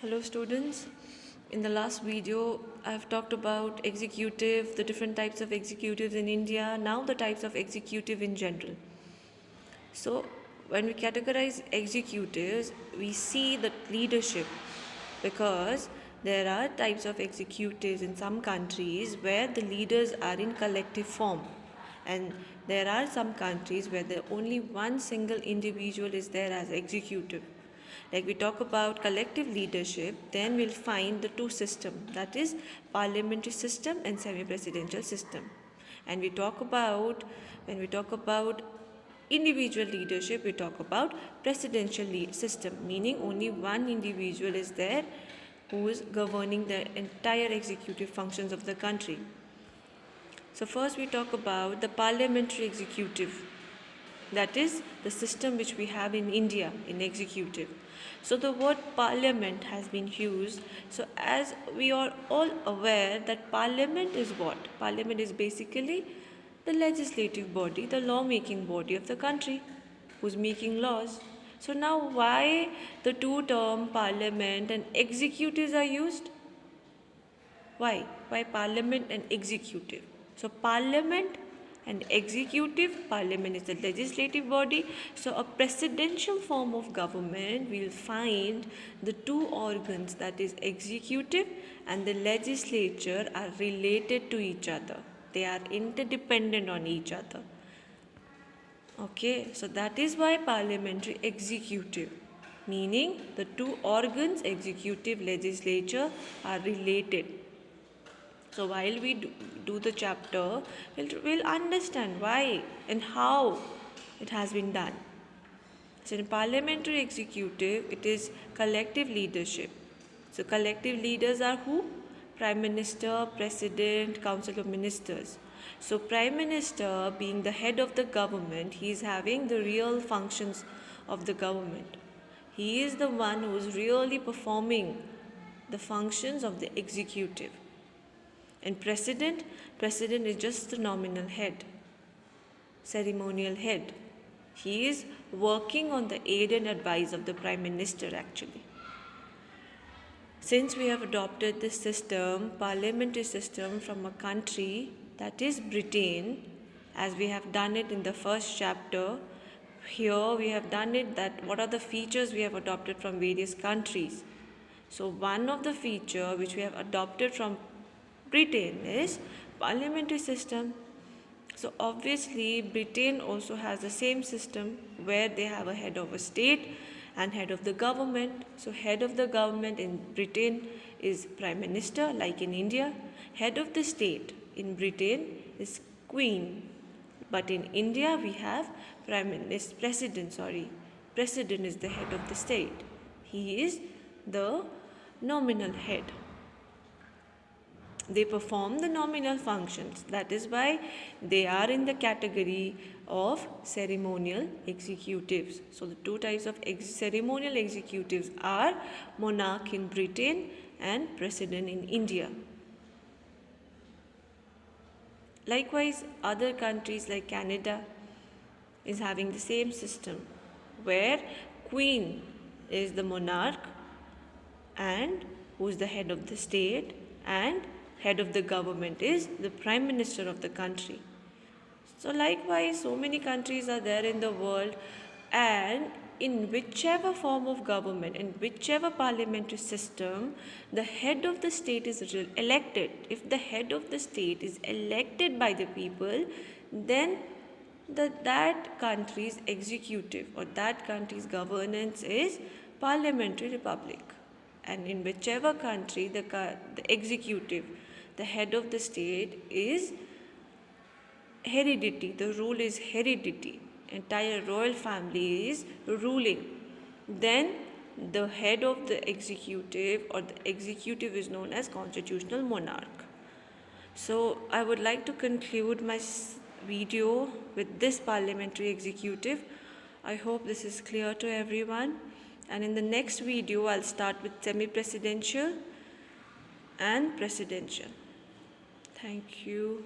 Hello students. In the last video, I've talked about executive, the different types of executives in India, now the types of executive in general. So when we categorize executives, we see the leadership because there are types of executives in some countries where the leaders are in collective form, and there are some countries where the only one single individual is there as executive. Like we talk about collective leadership, then we'll find the two systems, that is parliamentary system and semi-presidential system. And when we talk about individual leadership, we talk about presidential system, meaning only one individual is there who is governing the entire executive functions of the country. So first we talk about the parliamentary executive. That is the system which we have in India in executive. So the word parliament has been used. So as we are all aware that parliament is what? Parliament is basically the legislative body, the law-making body of the country who's making laws. So now why the two terms parliament and executives are used? Why? Why parliament and executive? So parliament and executive, parliament is the legislative body. So a presidential form of government, we'll find the two organs, that is executive and the legislature, are related to each other. They are interdependent on each other. Okay, so that is why parliamentary executive, meaning the two organs, executive, legislature, are related. So while we do the chapter, we'll understand why and how it has been done. So in parliamentary executive, it is collective leadership. So collective leaders are who? Prime Minister, President, Council of Ministers. So Prime Minister, being the head of the government, he is having the real functions of the government. He is the one who is really performing the functions of the executive. And president is just the nominal head, ceremonial head. He is working on the aid and advice of the Prime Minister actually. Since we have adopted this system, parliamentary system, from a country that is Britain, as we have done it in the first chapter, here we have done it that what are the features we have adopted from various countries. So one of the feature which we have adopted from Britain is parliamentary system. So obviously Britain also has the same system where they have a head of a state and head of the government. So head of the government in Britain is Prime Minister, like in India. Head of the state in Britain is Queen. But in India we have President is the head of the state. He is the nominal head. They perform the nominal functions. That is why they are in the category of ceremonial executives. So the two types of ceremonial executives are monarch in Britain and president in India. Likewise, other countries like Canada is having the same system where Queen is the monarch and who is the head of the state, and head of the government is the Prime Minister of the country. So likewise, so many countries are there in the world, and in whichever form of government, in whichever parliamentary system, the head of the state is elected. If the head of the state is elected by the people, then that country's executive or that country's governance is parliamentary republic. And in whichever country the executive, the head of the state, is heredity, the rule is heredity, entire royal family is ruling, then the head of the executive or the executive is known as constitutional monarch. So I would like to conclude my video with this parliamentary executive. I hope this is clear to everyone. And in the next video, I'll start with semi-presidential and presidential. Thank you.